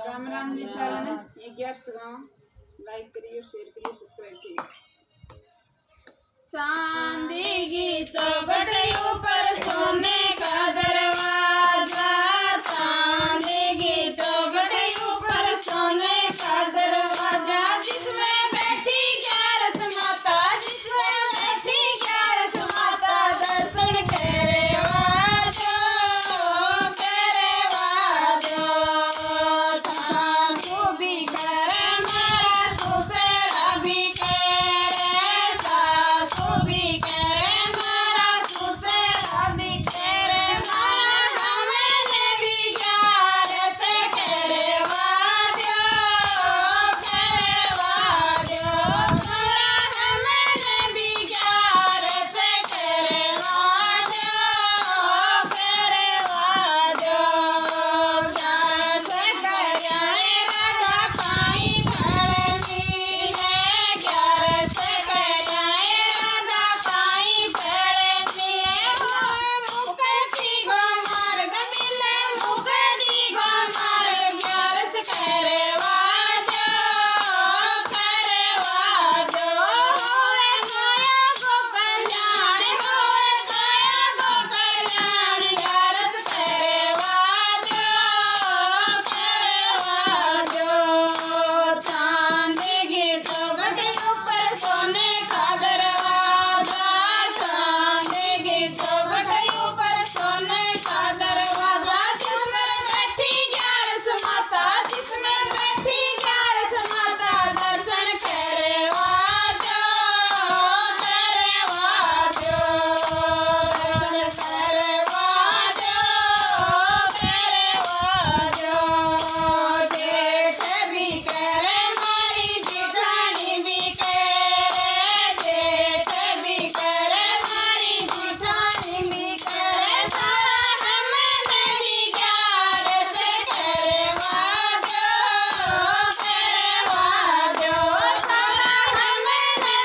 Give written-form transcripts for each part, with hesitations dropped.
राम राम जी सारा ने 11 गाँव लाइक करिए शेयर करिए सब्सक्राइब करिए। चांदी की चौखट ऊपर सोने का दरवाजा, चांदी की चौखट ऊपर सोने का दरवाजा, जिसमें बैठी 11 माता, जिसमें बैठी 11 माता, दर्शन करे वाजो करे वाजो। सासू भी करे मारा ससुरा भी करे, सासू भी करे मारा ससुरा भी करे, मारा हमने भी 11 से करे वाजो करे वाजो, मारा हमने भी 11 से करे वाजो करे वाजो। 11 से करे राधा काई फड़ मिले, 11 से करे राधा काई फड़ मिले, मुक्ति को मार्ग मिले, मुक्ति को मार्ग। 11 से करे वाजो करे वाजो, होए काया को कल्याण, होए काया को कल्याण। 11 से करे वाजो करे वाजो। चांदी की चौखट ऊपर सोने का दरवाजा, चांदी की चौखट ऊपर सोने का दरवाजा, जिसमें बैठी 11 माता, जिसमें बैठी 11 माता, दर्शन करे वाजो करे वाजो, दर्शन करे वाजो करे वाजो। जेठ भी करे मारी जिठानी भी करे, जेठ भी करे मारी जिठानी भी करे, सारा हमने भी 11 से करे वाजो करे वाजो, सारा हमने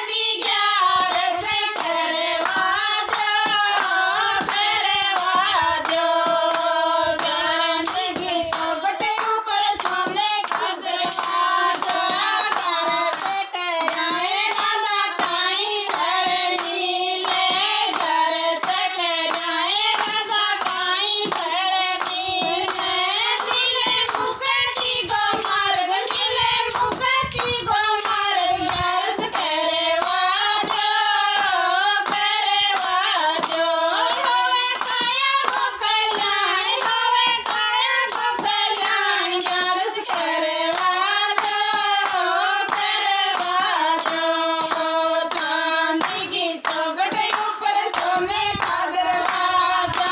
भी 11 से करे वाजो करे वाजो। चांदी की चौखट ऊपर सोने का दरवाजा, 11 से करे राधा काई फड़ मिले, 11 से करे राधा काई फड़ मिले, मिले मुक्ति को मार्ग, मिले मुक्ति को मार्ग। 11 से करे वाजो करे वाजो, होवे काया को कल्याण, होवे काया को कल्याण। 11 से करे वाजो करे वाजो। चांदी की चौखट ऊपर सोने का दरवाजा,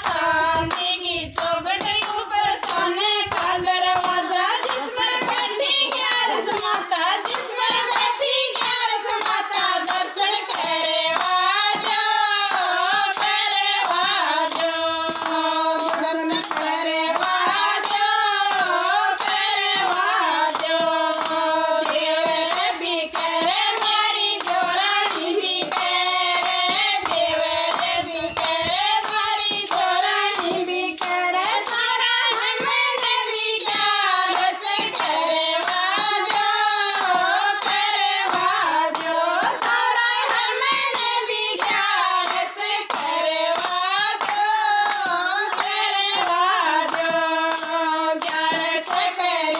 चांदी की चौखट ऊपर सोने का दरवाजा, जिसमें बैठी 11 माता, जिसमें बैठी 11 माता, दर्शन करे वाजो करे वाजो, दर्शन करे वाजो करे वाजो। देवर भी करे मारी जोरानी भी करे, देवर भी करे मारी जोरानी भी करे, सारा हमने भी 11 से करे वाजो करे वाजो, सारा हमने भी 11 से करे वाजो करे वाजो। 11 से करे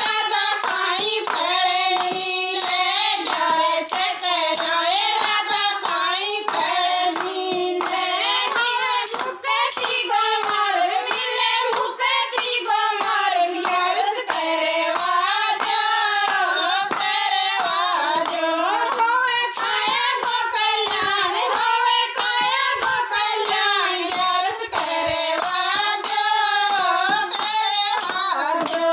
राधा काई फड़ मिले, 11 से करे राधा काई फड़ मिले, मिले मुक्ति को मार्ग, मिले मुक्ति को मार्ग। 11 से करे वाजो करे वाजो, होवे काया को कल्याण, होवे काया को कल्याण। 11 से करे वाजो करे वाजो।